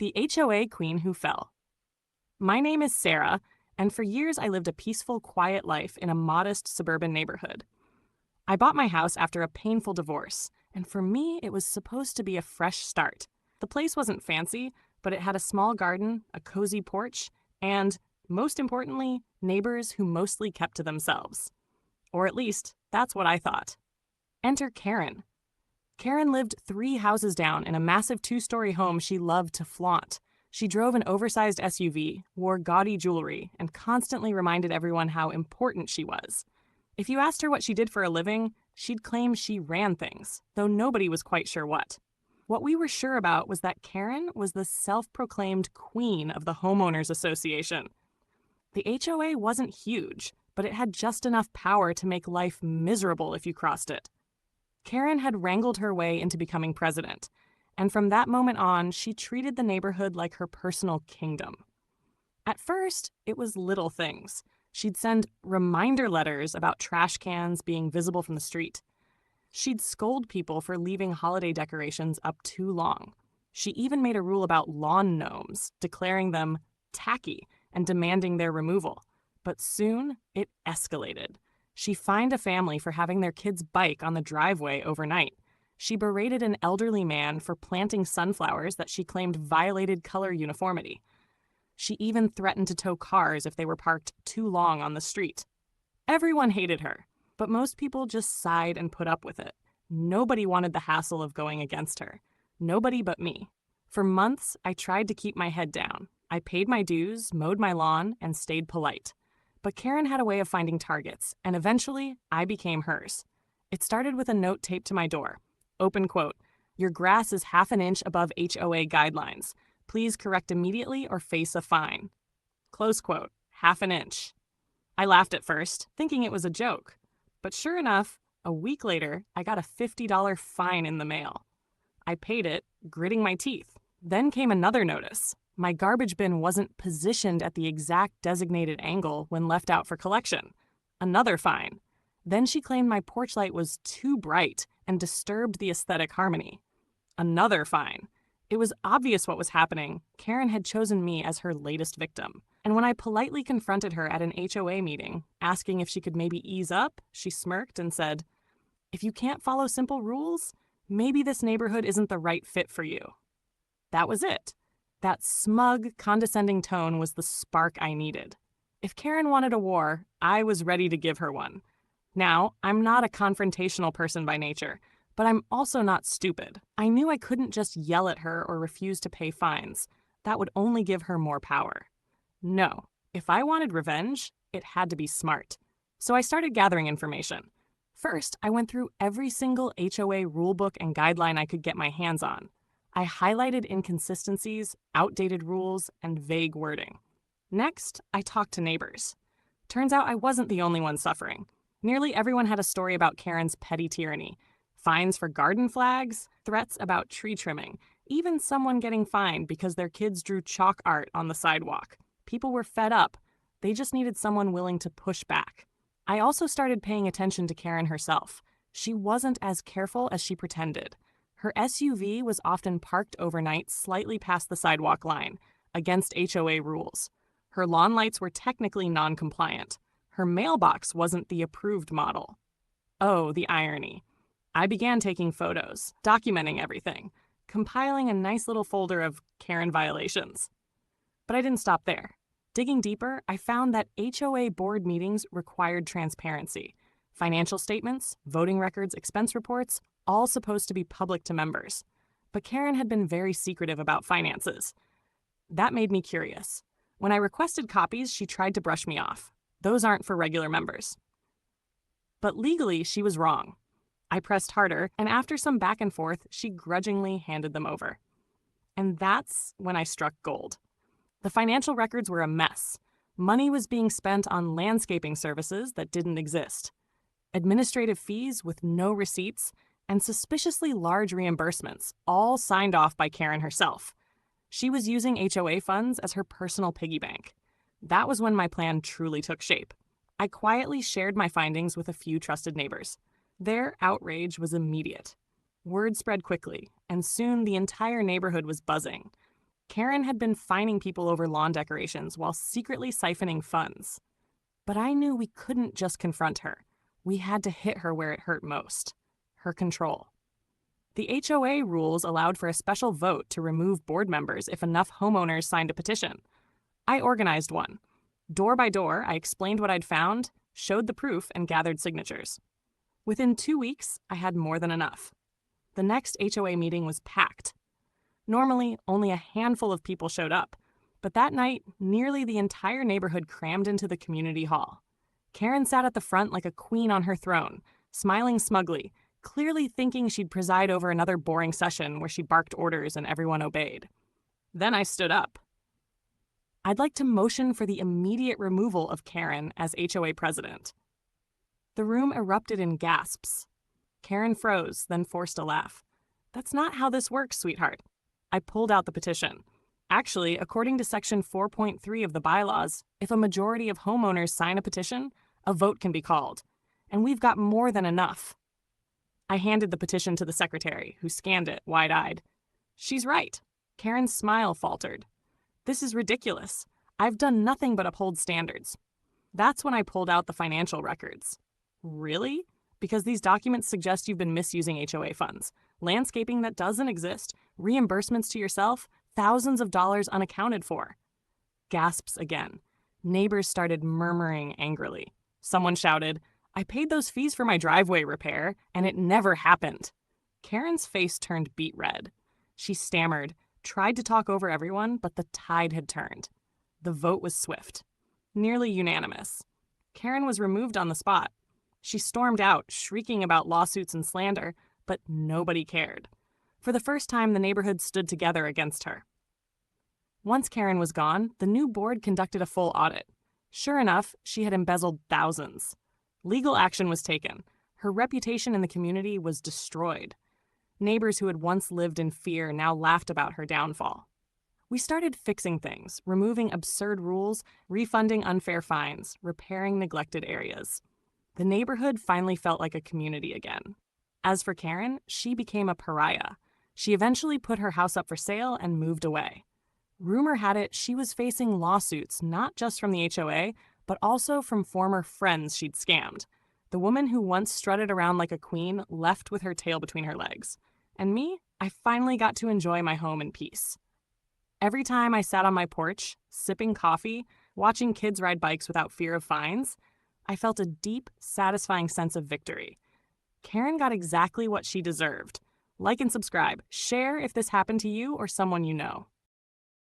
The HOA Queen Who Fell. My name is Sarah, and for years I lived a peaceful, quiet life in a modest suburban neighborhood. I bought my house after a painful divorce, and for me it was supposed to be a fresh start. The place wasn't fancy, but it had a small garden, a cozy porch, and, most importantly, neighbors who mostly kept to themselves. Or at least, that's what I thought. Enter Karen. Karen lived 3 houses down in a massive 2-story home she loved to flaunt. She drove an oversized SUV, wore gaudy jewelry, and constantly reminded everyone how important she was. If you asked her what she did for a living, she'd claim she ran things, though nobody was quite sure what. What we were sure about was that Karen was the self-proclaimed queen of the Homeowners Association. The HOA wasn't huge, but it had just enough power to make life miserable if you crossed it. Karen had wrangled her way into becoming president, and from that moment on, she treated the neighborhood like her personal kingdom. At first, it was little things. She'd send reminder letters about trash cans being visible from the street. She'd scold people for leaving holiday decorations up too long. She even made a rule about lawn gnomes, declaring them tacky and demanding their removal. But soon, it escalated. She fined a family for having their kid's bike on the driveway overnight. She berated an elderly man for planting sunflowers that she claimed violated color uniformity. She even threatened to tow cars if they were parked too long on the street. Everyone hated her, but most people just sighed and put up with it. Nobody wanted the hassle of going against her. Nobody but me. For months, I tried to keep my head down. I paid my dues, mowed my lawn, and stayed polite. But Karen had a way of finding targets, and eventually, I became hers. It started with a note taped to my door. Open quote, "Your grass is half an inch above HOA guidelines. Please correct immediately or face a fine." Close quote, half an inch. I laughed at first, thinking it was a joke. But sure enough, a week later, I got a $50 fine in the mail. I paid it, gritting my teeth. Then came another notice. My garbage bin wasn't positioned at the exact designated angle when left out for collection. Another fine. Then she claimed my porch light was too bright and disturbed the aesthetic harmony. Another fine. It was obvious what was happening. Karen had chosen me as her latest victim. And when I politely confronted her at an HOA meeting, asking if she could maybe ease up, she smirked and said, "If you can't follow simple rules, maybe this neighborhood isn't the right fit for you." That was it. That smug, condescending tone was the spark I needed. If Karen wanted a war, I was ready to give her one. Now, I'm not a confrontational person by nature, but I'm also not stupid. I knew I couldn't just yell at her or refuse to pay fines. That would only give her more power. No, if I wanted revenge, it had to be smart. So I started gathering information. First, I went through every single HOA rulebook and guideline I could get my hands on. I highlighted inconsistencies, outdated rules, and vague wording. Next, I talked to neighbors. Turns out I wasn't the only one suffering. Nearly everyone had a story about Karen's petty tyranny. Fines for garden flags, threats about tree trimming, even someone getting fined because their kids drew chalk art on the sidewalk. People were fed up. They just needed someone willing to push back. I also started paying attention to Karen herself. She wasn't as careful as she pretended. Her SUV was often parked overnight slightly past the sidewalk line, against HOA rules. Her lawn lights were technically non-compliant. Her mailbox wasn't the approved model. Oh, the irony. I began taking photos, documenting everything, compiling a nice little folder of Karen violations. But I didn't stop there. Digging deeper, I found that HOA board meetings required transparency. Financial statements, voting records, expense reports, all supposed to be public to members. But Karen had been very secretive about finances. That made me curious. When I requested copies, she tried to brush me off. Those aren't for regular members. But legally, she was wrong. I pressed harder, and after some back and forth, she grudgingly handed them over. And that's when I struck gold. The financial records were a mess. Money was being spent on landscaping services that didn't exist, administrative fees with no receipts, and suspiciously large reimbursements, all signed off by Karen herself. She was using HOA funds as her personal piggy bank. That was when my plan truly took shape. I quietly shared my findings with a few trusted neighbors. Their outrage was immediate. Word spread quickly, and soon the entire neighborhood was buzzing. Karen had been fining people over lawn decorations while secretly siphoning funds. But I knew we couldn't just confront her. We had to hit her where it hurt most: her control. The HOA rules allowed for a special vote to remove board members if enough homeowners signed a petition. I organized one. Door by door, I explained what I'd found, showed the proof, and gathered signatures. Within 2 weeks, I had more than enough. The next HOA meeting was packed. Normally, only a handful of people showed up, but that night, nearly the entire neighborhood crammed into the community hall. Karen sat at the front like a queen on her throne, smiling smugly, clearly thinking she'd preside over another boring session where she barked orders and everyone obeyed. Then I stood up. I'd like to motion for the immediate removal of Karen as HOA president. The room erupted in gasps. Karen froze, then forced a laugh. That's not how this works, sweetheart. I pulled out the petition. Actually, according to Section 4.3 of the bylaws, if a majority of homeowners sign a petition, a vote can be called. And we've got more than enough. I handed the petition to the secretary, who scanned it, wide-eyed. She's right. Karen's smile faltered. This is ridiculous. I've done nothing but uphold standards. That's when I pulled out the financial records. Really? Because these documents suggest you've been misusing HOA funds, landscaping that doesn't exist, reimbursements to yourself, thousands of dollars unaccounted for. Gasps again. Neighbors started murmuring angrily. Someone shouted, I paid those fees for my driveway repair, and it never happened. Karen's face turned beet red. She stammered, tried to talk over everyone, but the tide had turned. The vote was swift, nearly unanimous. Karen was removed on the spot. She stormed out, shrieking about lawsuits and slander, but nobody cared. For the first time, the neighborhood stood together against her. Once Karen was gone, the new board conducted a full audit. Sure enough, she had embezzled thousands. Legal action was taken. Her reputation in the community was destroyed. Neighbors who had once lived in fear now laughed about her downfall. We started fixing things, removing absurd rules, refunding unfair fines, repairing neglected areas. The neighborhood finally felt like a community again. As for Karen, she became a pariah. She eventually put her house up for sale and moved away. Rumor had it she was facing lawsuits not just from the HOA, but also from former friends she'd scammed. The woman who once strutted around like a queen left with her tail between her legs. And me, I finally got to enjoy my home in peace. Every time I sat on my porch, sipping coffee, watching kids ride bikes without fear of fines, I felt a deep, satisfying sense of victory. Karen got exactly what she deserved. Like and subscribe. Share if this happened to you or someone you know.